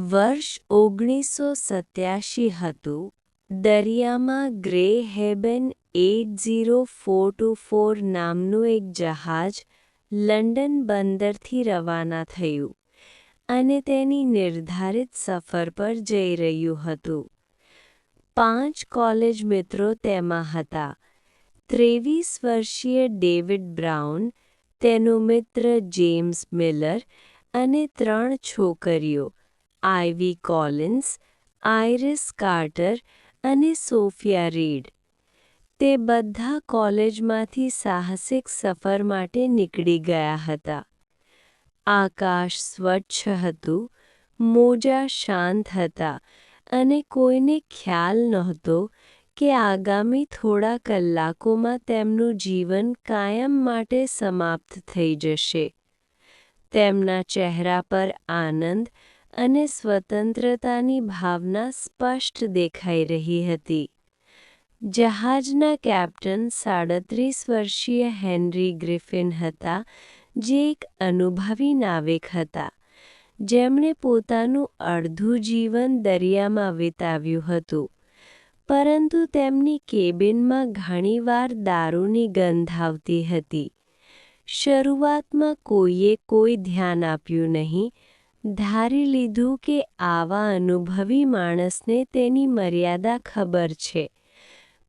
વર્ષ 1987 હતું. દરિયામાં ગ્રે હેબન 80424 નામનું એક જહાજ લંડન બંદરથી રવાના થયું અને તેની નિર્ધારિત સફર પર જઈ રહ્યું હતું. 5 કોલેજ મિત્રો તેમાં હતા. 23 વર્ષીય ડેવિડ બ્રાઉન, તેનો મિત્ર જેમ્સ મિલર અને 3 છોકરીઓ આઇવી કોલિન્સ, આઇરિસ કાર્ટર અને સોફિયા રીડ. તે બધા કોલેજમાંથી સાહસિક સફર માટે નીકળી ગયા હતા. આકાશ સ્વચ્છ હતું, મોજાં શાંત હતા અને કોઈને ખ્યાલ નહોતો કે આગામી થોડા કલાકોમાં તેમનું જીવન કાયમ માટે સમાપ્ત થઈ જશે. તેમના ચહેરા પર આનંદ અને સ્વતંત્રતાની ભાવના સ્પષ્ટ દેખાઈ રહી હતી. જહાજના કેપ્ટન 37 વર્ષીય હેનરી ગ્રિફિન હતા, જે એક અનુભવી નાવિક હતા, જેમણે પોતાનું અડધું જીવન દરિયામાં વિતાવ્યું હતું. પરંતુ તેમની કેબિનમાં ઘણીવાર દારૂની ગંધ આવતી હતી. શરૂઆતમાં કોઈએ કોઈ ધ્યાન આપ્યું નહીં. ધારી લીધું કે આવા અનુભવી માણસને તેની મર્યાદા ખબર છે.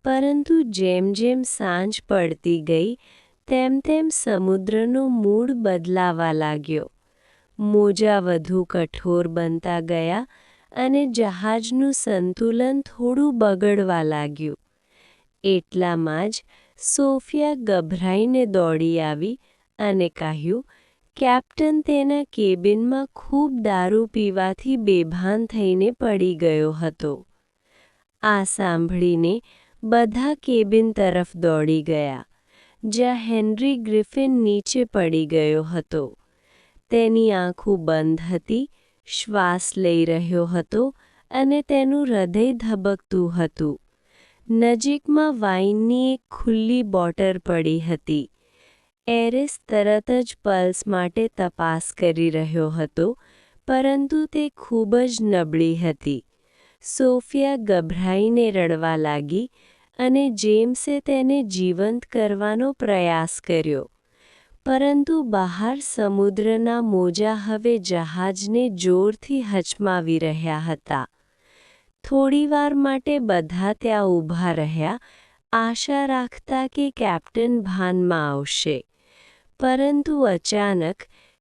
પરંતુ જેમ જેમ સાંજ પડતી ગઈ, તેમ તેમ સમુદ્રનો મૂડ બદલાવા લાગ્યો. મોજાં વધુ કઠોર બનતા ગયા અને જહાજનું સંતુલન થોડું બગડવા લાગ્યું. એટલામાં જ સોફિયા ગભરાઈને દોડી આવી અને કહ્યું, કેપ્ટન તેના કેબિનમાં ખૂબ દારૂ પીવાથી બેભાન થઈને પડી ગયો હતો. આ સાંભળીને બધા કેબિન તરફ દોડી ગયા, જ્યાં હેનરી ગ્રિફિન નીચે પડી ગયો હતો. તેની આંખો બંધ હતી, શ્વાસ લઈ રહ્યો હતો અને તેનું હૃદય ધબકતું હતું. નજીકમાં વાઇનની એક ખુલ્લી બોટલ પડી હતી. એરિસ તરત જ પલ્સ માટે તપાસ કરી રહ્યો હતો, પરંતુ તે ખૂબ જ નબળી હતી. સોફિયા ગભરાઈને રડવા લાગી અને જેમ્સે તેને જીવંત કરવાનો પ્રયાસ કર્યો. પરંતુ બહાર સમુદ્રના મોજાં હવે જહાજને જોરથી હચમાવી રહ્યા હતા. થોડીવાર માટે બધા ત્યાં ઊભા રહ્યા, આશા રાખતા કે કેપ્ટન ભાનમાં આવશે. પરંતુ અચાનક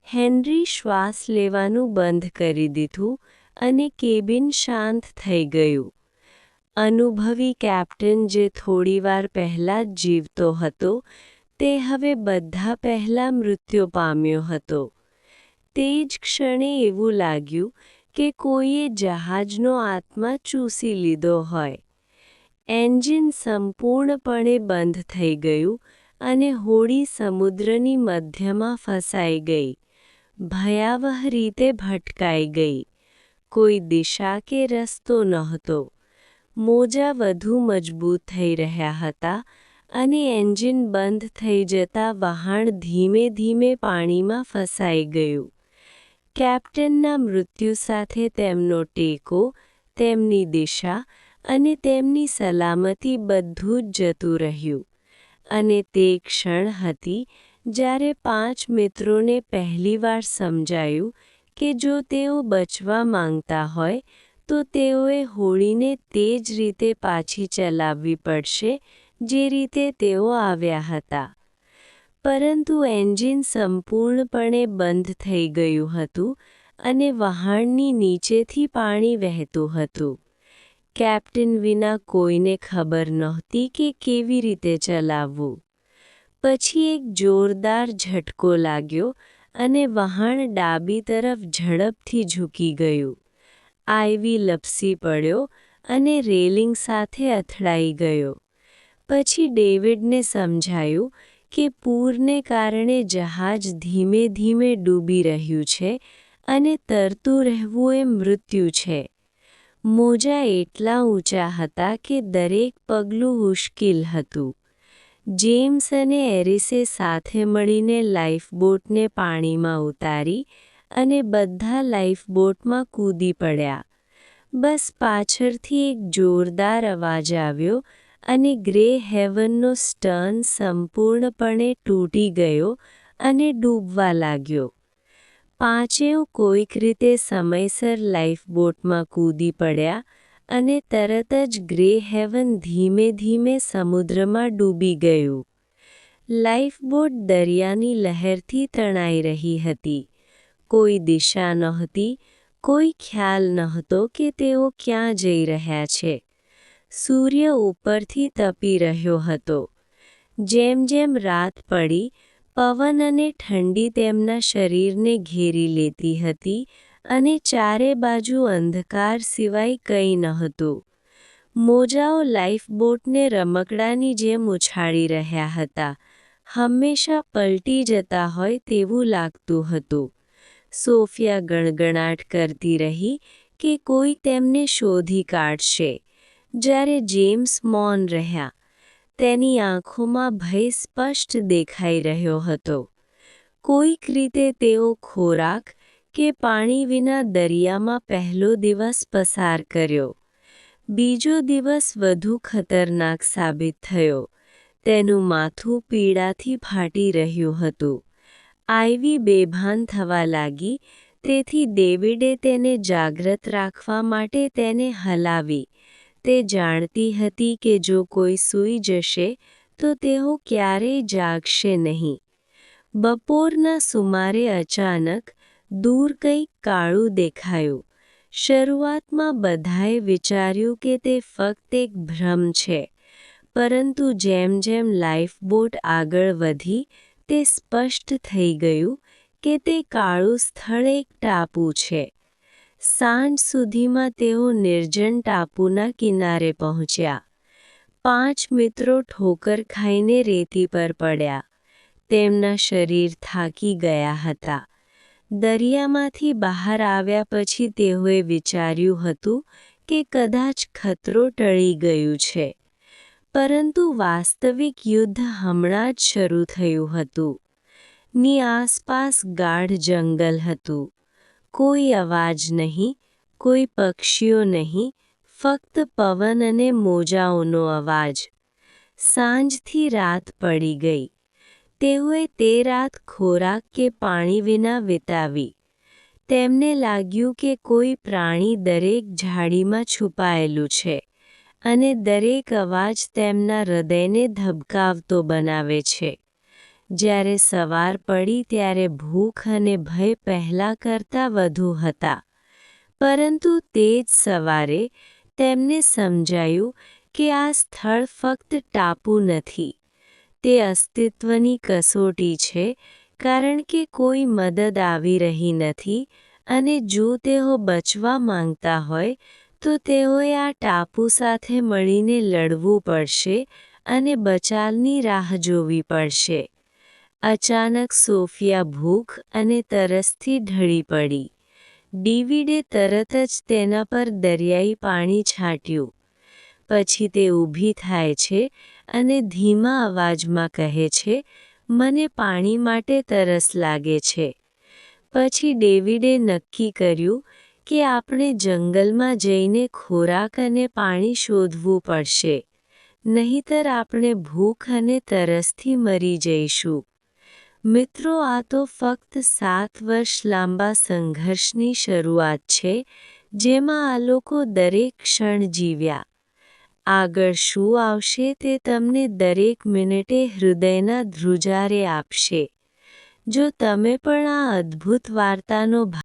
હેનરી શ્વાસ લેવાનું બંધ કરી દીધું અને કેબિન શાંત થઈ ગયું. અનુભવી કેપ્ટન, જે થોડીવાર પહેલાં જ જીવતો હતો, તે હવે બધા પહેલાં મૃત્યુ પામ્યો હતો. તે જ ક્ષણે એવું લાગ્યું કે કોઈએ જહાજનો આત્મા ચૂસી લીધો હોય. એન્જિન સંપૂર્ણપણે બંધ થઈ ગયું અને હોડી સમુદ્રની મધ્યમાં ફસાઈ ગઈ. ભયાવહ રીતે ભટકાઈ ગઈ. કોઈ દિશા કે રસ્તો નહોતો. મોજાં વધુ મજબૂત થઈ રહ્યા હતા અને એન્જિન બંધ થઈ જતાં વહાણ ધીમે ધીમે પાણીમાં ફસાઈ ગયું. કેપ્ટનના મૃત્યુ સાથે તેમનો ટેકો, તેમની દિશા અને તેમની સલામતી બધું જ જતું રહ્યું. અને તે ક્ષણ હતી જ્યારે 5 મિત્રોને પહેલીવાર સમજાયું કે જો તેઓ બચવા માંગતા હોય તો તેઓએ હોડીને તે જ રીતે પાછી ચલાવવી પડશે જે રીતે તેઓ આવ્યા હતા. પરંતુ એન્જિન સંપૂર્ણપણે બંધ થઈ ગયું હતું અને વહાણની નીચેથી પાણી વહેતું હતું. કેપ્ટન વિના કોઈને ખબર નહોતી કે કેવી રીતે ચલાવવું. પછી એક જોરદાર ઝટકો લાગ્યો અને વહાણ ડાબી તરફ ઝડપથી ઝૂકી ગયું. આઇવી લપસી પડ્યો અને રેલિંગ સાથે અથડાઈ ગયો. પછી ડેવિડને સમજાયું કે પૂરને કારણે જહાજ ધીમે ધીમે ડૂબી રહ્યું છે અને તરતું રહેવું એ મૃત્યુ છે. મોજાં એટલા ઊંચા હતા કે દરેક પગલું મુશ્કેલ હતું. જેમ્સ અને એરિસે સાથે મળીને લાઇફબોટને પાણીમાં ઉતારી અને બધા લાઈફબોટમાં કૂદી પડ્યા. બસ પાછળથી એક જોરદાર અવાજ આવ્યો અને ગ્રે હેવનનો સ્ટર્ન સંપૂર્ણપણે તૂટી ગયો અને ડૂબવા લાગ્યો. પાંચેય કોઈક રીતે સમયસર લાઈફબોટમાં કૂદી પડ્યા અને તરત જ ગ્રે હેવન ધીમે ધીમે સમુદ્રમાં ડૂબી ગયું. લાઈફબોટ દરિયાની લહેરથી તણાઈ રહી હતી. કોઈ દિશા નહોતી, કોઈ ખ્યાલ નહોતો કે તેઓ ક્યાં જઈ રહ્યા છે. સૂર્ય ઉપરથી તપી રહ્યો હતો. જેમ જેમ રાત પડી, પવન અને ઠંડી તેમના શરીરને ઘેરી લેતી હતી અને ચારે બાજુ અંધકાર સિવાય કંઈ નહોતું. મોજાઓ લાઈફબોટને રમકડાની જેમ ઉછાળી રહ્યા હતા. હંમેશા પલટી જતા હોય તેવું લાગતું હતું. સોફિયા ગણગણાટ કરતી રહી કે કોઈ તેમને શોધી કાઢશે. જ્યારે જેમ્સ મૌન રહ્યા. તેની આંખોમાં ભય સ્પષ્ટ દેખાઈ રહ્યો હતો. કોઈક રીતે તેઓ ખોરાક કે પાણી વિના દરિયામાં પહેલો દિવસ પસાર કર્યો. બીજો દિવસ વધુ ખતરનાક સાબિત થયો. તેનું માથું પીડાથી ફાટી રહ્યું હતું. આઈવી બેભાન થવા લાગી, તેથી ડેવિડે તેને જાગ્રત રાખવા માટે તેને હલાવી. તે જાણતી હતી કે જો કોઈ સૂઈ જશે તો તેઓ ક્યારેય જાગશે નહીં. બપોરના સુમારે અચાનક દૂર કંઈક કાળું દેખાયું. શરૂઆતમાં બધાએ વિચાર્યું કે તે ફક્ત એક ભ્રમ છે, પરંતુ જેમ જેમ લાઈફબોટ આગળ વધી, તે સ્પષ્ટ થઈ ગયું કે તે કાળું સ્થળ એક ટાપુ છે. સાંજ સુધીમાં તેઓ નિર્જન ટાપુના કિનારે પહોંચ્યા. 5 મિત્રો ઠોકર ખાઈને રેતી પર પડ્યા. તેમના શરીર થાકી ગયા હતા. દરિયામાંથી બહાર આવ્યા પછી તેઓએ વિચાર્યું હતું કે કદાચ ખતરો ટળી ગયું છે. પરંતુ વાસ્તવિક યુદ્ધ હમણાં જ શરૂ થયું હતું. ની આસપાસ ગાઢ જંગલ હતું. કોઈ અવાજ નહીં, કોઈ પક્ષીઓ નહીં, ફક્ત પવન અને મોજાઓનો અવાજ. સાંજથી રાત પડી ગઈ. તેઓએ તે રાત ખોરાક કે પાણી વિના વિતાવી. તેમને લાગ્યું કે કોઈ પ્રાણી દરેક ઝાડીમાં છુપાયેલું છે અને દરેક અવાજ તેમના હૃદયને ધબકાવતો બનાવે છે. જ્યારે સવાર પડી ત્યારે ભૂખ અને ભય પહેલાં કરતાં વધુ હતા. પરંતુ તે જ સવારે તેમને સમજાયું કે આ સ્થળ ફક્ત ટાપુ નથી. તે અસ્તિત્વની કસોટી છે, કારણ કે કોઈ મદદ આવી રહી નથી અને જો તેઓ બચવા માંગતા હોય તો તેઓએ આ ટાપુ સાથે મળીને લડવું પડશે અને બચાવની રાહ જોવી પડશે. અચાનક સોફિયા ભૂખ અને તરસથી ઢળી પડી. ડેવિડે તરત જ તેના પર દરિયાઈ પાણી છાંટ્યું. પછી તે ઊભી થાય છે અને ધીમા અવાજમાં કહે છે, મને પાણી માટે તરસ લાગે છે. પછી ડેવિડે નક્કી કર્યું કે આપણે જંગલમાં જઈને ખોરાક અને પાણી શોધવું પડશે. નહીંતર આપણે ભૂખ અને તરસથી મરી જઈશું. મિત્રો, આ તો ફક્ત 7 વર્ષ લાંબા સંઘર્ષની શરૂઆત છે, જેમાં આ લોકો દરેક ક્ષણ જીવ્યા. આગળ શું આવશે તે તમને દરેક મિનિટે હૃદયના ધ્રુજારે આપશે. જો તમે પણ આ અદ્ભુત વાર્તાનો